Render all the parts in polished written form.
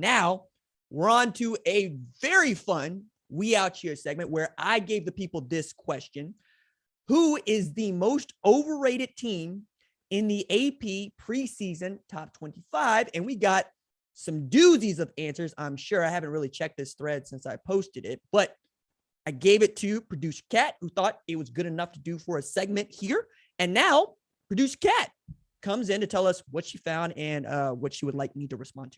Now we're on to a very fun We Out Here segment where I gave the people this question. Who is the most overrated team in the AP preseason top 25? And we got some doozies of answers. I'm sure I haven't really checked this thread since I posted it, but I gave it to producer Kat, who thought it was good enough to do for a segment here. And now producer Kat comes in to tell us what she found and what she would like me to respond to.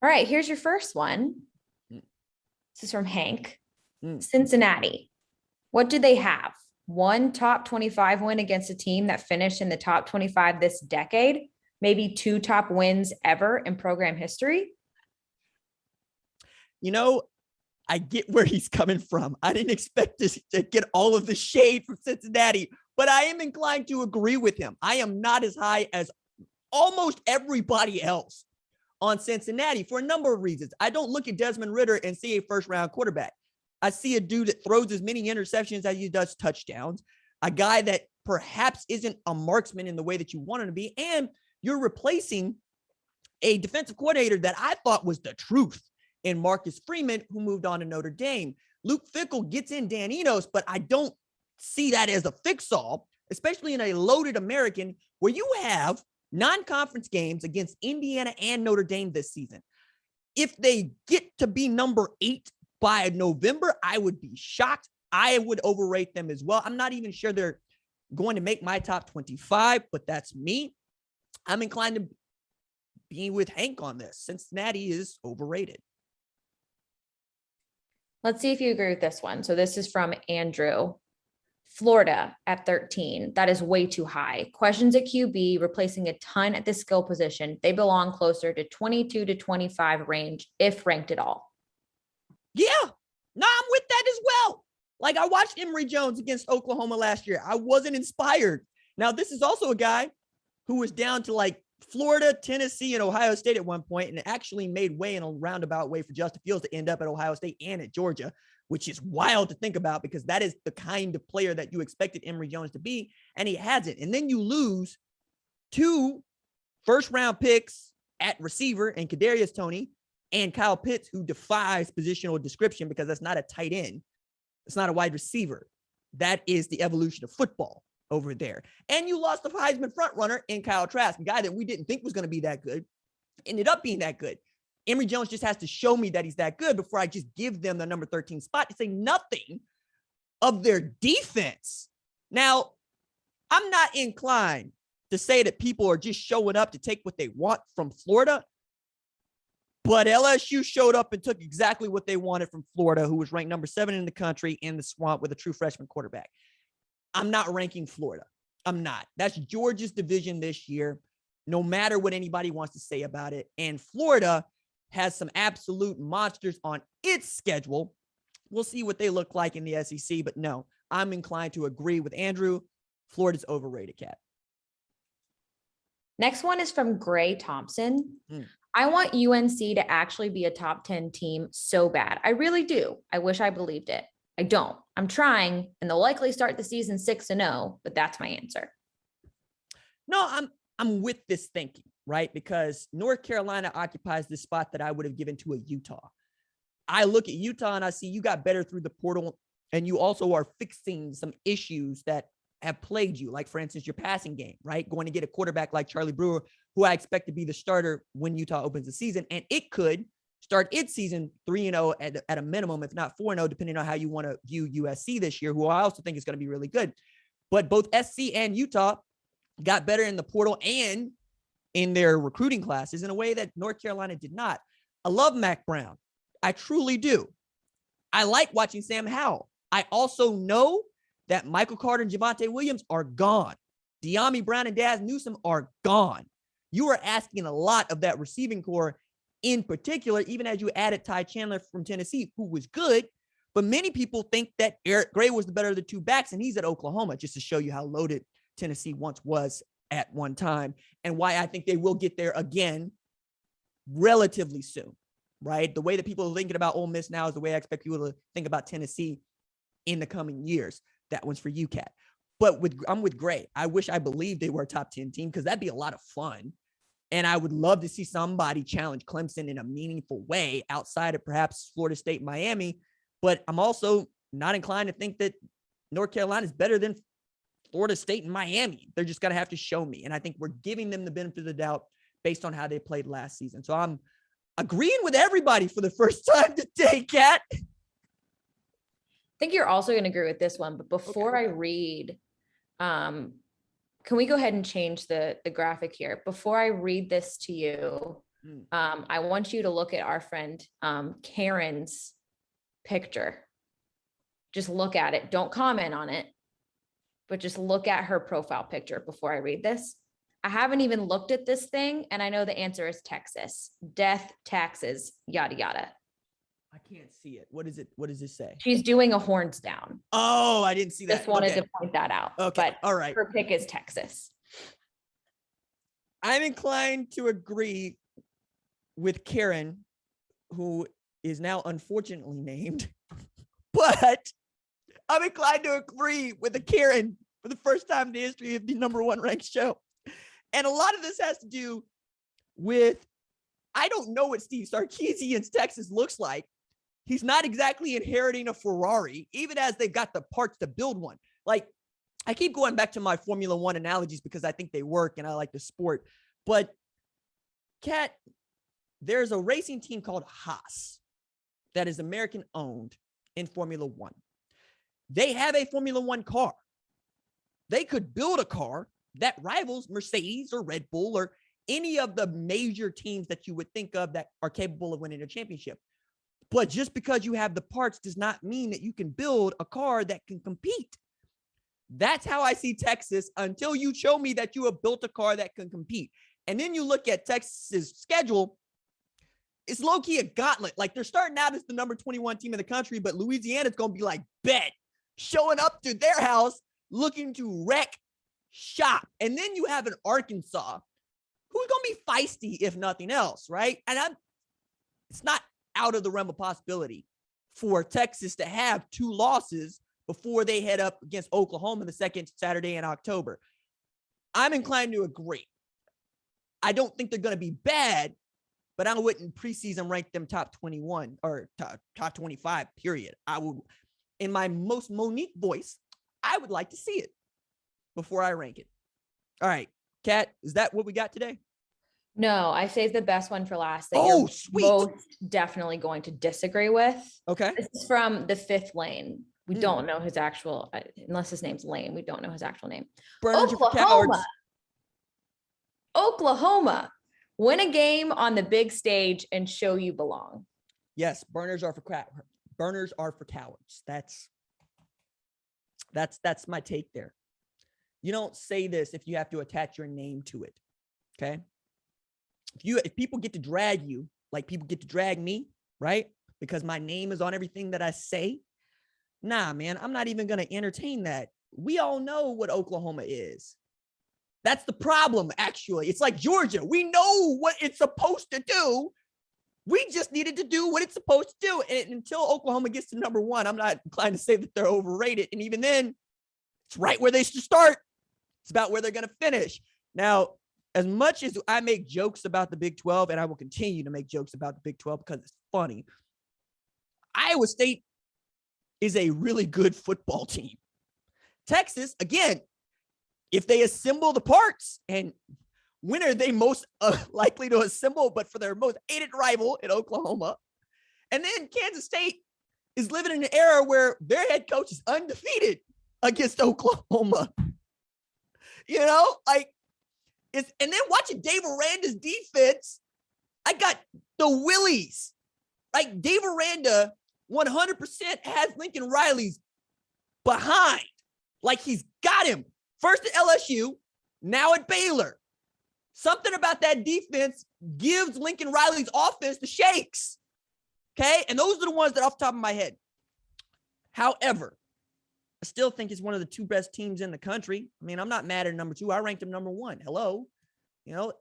All right, here's your first one. This is from Hank. Cincinnati. What do they have? One top 25 win against a team that finished in the top 25 this decade? Maybe 2 top wins ever in program history? You know, I get where he's coming from. I didn't expect to get all of the shade from Cincinnati, but I am inclined to agree with him. I am not as high as almost everybody else on Cincinnati for a number of reasons. I don't look at Desmond Ridder and see a first-round quarterback. I see a dude that throws as many interceptions as he does touchdowns, a guy that perhaps isn't a marksman in the way that you want him to be, and you're replacing a defensive coordinator that I thought was the truth in Marcus Freeman, who moved on to Notre Dame. Luke Fickell gets in Dan Enos, but I don't see that as a fix-all, especially in a loaded American where you have non-conference games against Indiana and Notre Dame this season. If they get to be number 8 by November, I would be shocked. I would overrate them as well. I'm not even sure they're going to make my top 25, but that's me. I'm inclined to be with Hank on this. Cincinnati is overrated. Let's see if you agree with this one. So this is from Andrew. Florida at 13. That is way too high. Questions at QB, replacing a ton at the skill position. They belong closer to 22 to 25 range, if ranked at all. Yeah, no, I'm with that as well. Like, I watched Emory Jones against Oklahoma last year. I wasn't inspired. Now, this is also a guy who was down to like Florida, Tennessee, and Ohio State at one point, and actually made way in a roundabout way for Justin Fields to end up at Ohio State and at Georgia, which is wild to think about because that is the kind of player that you expected Emory Jones to be, and he hasn't. And then you lose 2 first-round picks at receiver and Kadarius Toney and Kyle Pitts, who defies positional description because that's not a tight end. It's not a wide receiver. That is the evolution of football over there. And you lost the Heisman frontrunner in Kyle Trask, a guy that we didn't think was going to be that good, ended up being that good. Emory Jones just has to show me that he's that good before I just give them the number 13 spot to say nothing of their defense. Now, I'm not inclined to say that people are just showing up to take what they want from Florida, but LSU showed up and took exactly what they wanted from Florida, who was ranked number 7 in the country in the swamp with a true freshman quarterback. I'm not ranking Florida. I'm not. That's Georgia's division this year, no matter what anybody wants to say about it. And Florida has some absolute monsters on its schedule. We'll see what they look like in the SEC, but no, I'm inclined to agree with Andrew. Florida's overrated, Kat. Next one is from Gray Thompson. I want UNC to actually be a top 10 team so bad. I really do. I wish I believed it. I don't. I'm trying, and they'll likely start the season 6-0, but that's my answer. No, I'm with this thinking, right? Because North Carolina occupies this spot that I would have given to a Utah. I look at Utah and I see you got better through the portal, and you also are fixing some issues that have plagued you. Like, for instance, your passing game, right? Going to get a quarterback like Charlie Brewer, who I expect to be the starter when Utah opens the season, and it could start its season 3-0 at a minimum, if not 4-0, depending on how you want to view USC this year, who I also think is going to be really good. But both SC and Utah got better in the portal and in their recruiting classes in a way that North Carolina did not. I love Mac Brown. I truly do. I like watching Sam Howell. I also know that Michael Carter and Javonte Williams are gone. De'Ami Brown and Daz Newsome are gone. You are asking a lot of that receiving core in particular, even as you added Ty Chandler from Tennessee, who was good, but many people think that Eric Gray was the better of the 2 backs, and he's at Oklahoma, just to show you how loaded Tennessee once was at one time, and why I think they will get there again relatively soon, right? The way that people are thinking about Ole Miss now is the way I expect people to think about Tennessee in the coming years. That one's for you, Kat. But I'm with Gray. I wish I believed they were a top 10 team because that'd be a lot of fun. And I would love to see somebody challenge Clemson in a meaningful way outside of perhaps Florida State, Miami. But I'm also not inclined to think that North Carolina is better than Florida State and Miami. They're just going to have to show me. And I think we're giving them the benefit of the doubt based on how they played last season. So I'm agreeing with everybody for the first time today, Kat. I think you're also going to agree with this one. But before I read, can we go ahead and change the graphic here? Before I read this to you, I want you to look at our friend Karen's picture. Just look at it. Don't comment on it, but just look at her profile picture before I read this. I haven't even looked at this thing, and I know the answer is Texas. Death, taxes, yada, yada. I can't see it. What is it? What does this say? She's doing a horns down. Oh, I didn't see that. Just wanted to point that out. Okay. But all right. her pick is Texas. I'm inclined to agree with Karen, who is now unfortunately named, but I'm inclined to agree with the Karen for the first time in the history of the #1 ranked show. And a lot of this has to do with, I don't know what Steve Sarkisian's Texas looks like. He's not exactly inheriting a Ferrari, even as they've got the parts to build one. Like, I keep going back to my Formula One analogies because I think they work and I like the sport. But, Kat, there's a racing team called Haas that is American owned in Formula One. They have a Formula One car. They could build a car that rivals Mercedes or Red Bull or any of the major teams that you would think of that are capable of winning a championship. But just because you have the parts does not mean that you can build a car that can compete. That's how I see Texas until you show me that you have built a car that can compete. And then you look at Texas's schedule, it's low-key a gauntlet. Like, they're starting out as the number 21 team in the country, but Louisiana's going to be like, bet, showing up to their house, looking to wreck shop. And then you have an Arkansas who's going to be feisty, if nothing else, right? And it's not out of the realm of possibility for Texas to have 2 losses before they head up against Oklahoma the second Saturday in October. I'm inclined to agree. I don't think they're going to be bad, but I wouldn't preseason rank them top 21 or top 25, period. I would, in my most Monique voice, I would like to see it before I rank it. All right, Kat, is that what we got today? No, I saved the best one for last. That Oh, you're sweet. Both definitely going to disagree with. Okay. This is from the 5th lane. We don't know his actual, unless his name's Lane, we don't know his actual name. Burners are for cowards. Oklahoma, win a game on the big stage and show you belong. Yes, burners are for cowards. That's my take there. You don't say this if you have to attach your name to it. Okay? If people get to drag you, like people get to drag me, right? Because my name is on everything that I say. Nah, man, I'm not even going to entertain that. We all know what Oklahoma is. That's the problem, actually. It's like Georgia. We know what it's supposed to do. We just needed to do what it's supposed to do. And until Oklahoma gets to #1, I'm not inclined to say that they're overrated. And even then, it's right where they should start. It's about where they're going to finish. Now, as much as I make jokes about the Big 12, and I will continue to make jokes about the Big 12 because it's funny, Iowa State is a really good football team. Texas, again, if they assemble the parts, and when are they most likely to assemble but for their most hated rival in Oklahoma? And then Kansas State is living in an era where their head coach is undefeated against Oklahoma. You know, like, and then watching Dave Aranda's defense, I got the willies. Like, Dave Aranda 100% has Lincoln Riley's behind. Like, he's got him. First at LSU, now at Baylor. Something about that defense gives Lincoln Riley's offense the shakes. Okay? And those are the ones that off the top of my head. However, I still think it's one of the 2 best teams in the country. I mean, I'm not mad at #2. I ranked them #1. Hello. You know,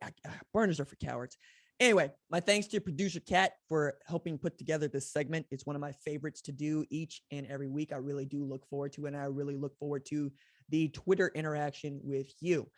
burners are for cowards. Anyway, my thanks to producer Kat for helping put together this segment. It's one of my favorites to do each and every week. I really do look forward to it, and I really look forward to the Twitter interaction with you.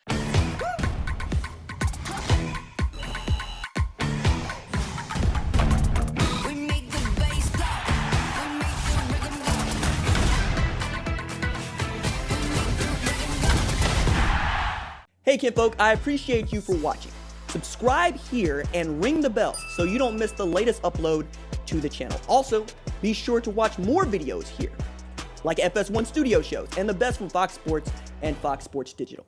Hey, kinfolk, I appreciate you for watching. Subscribe here and ring the bell so you don't miss the latest upload to the channel. Also, be sure to watch more videos here, like FS1 Studio shows and the best from Fox Sports and Fox Sports Digital.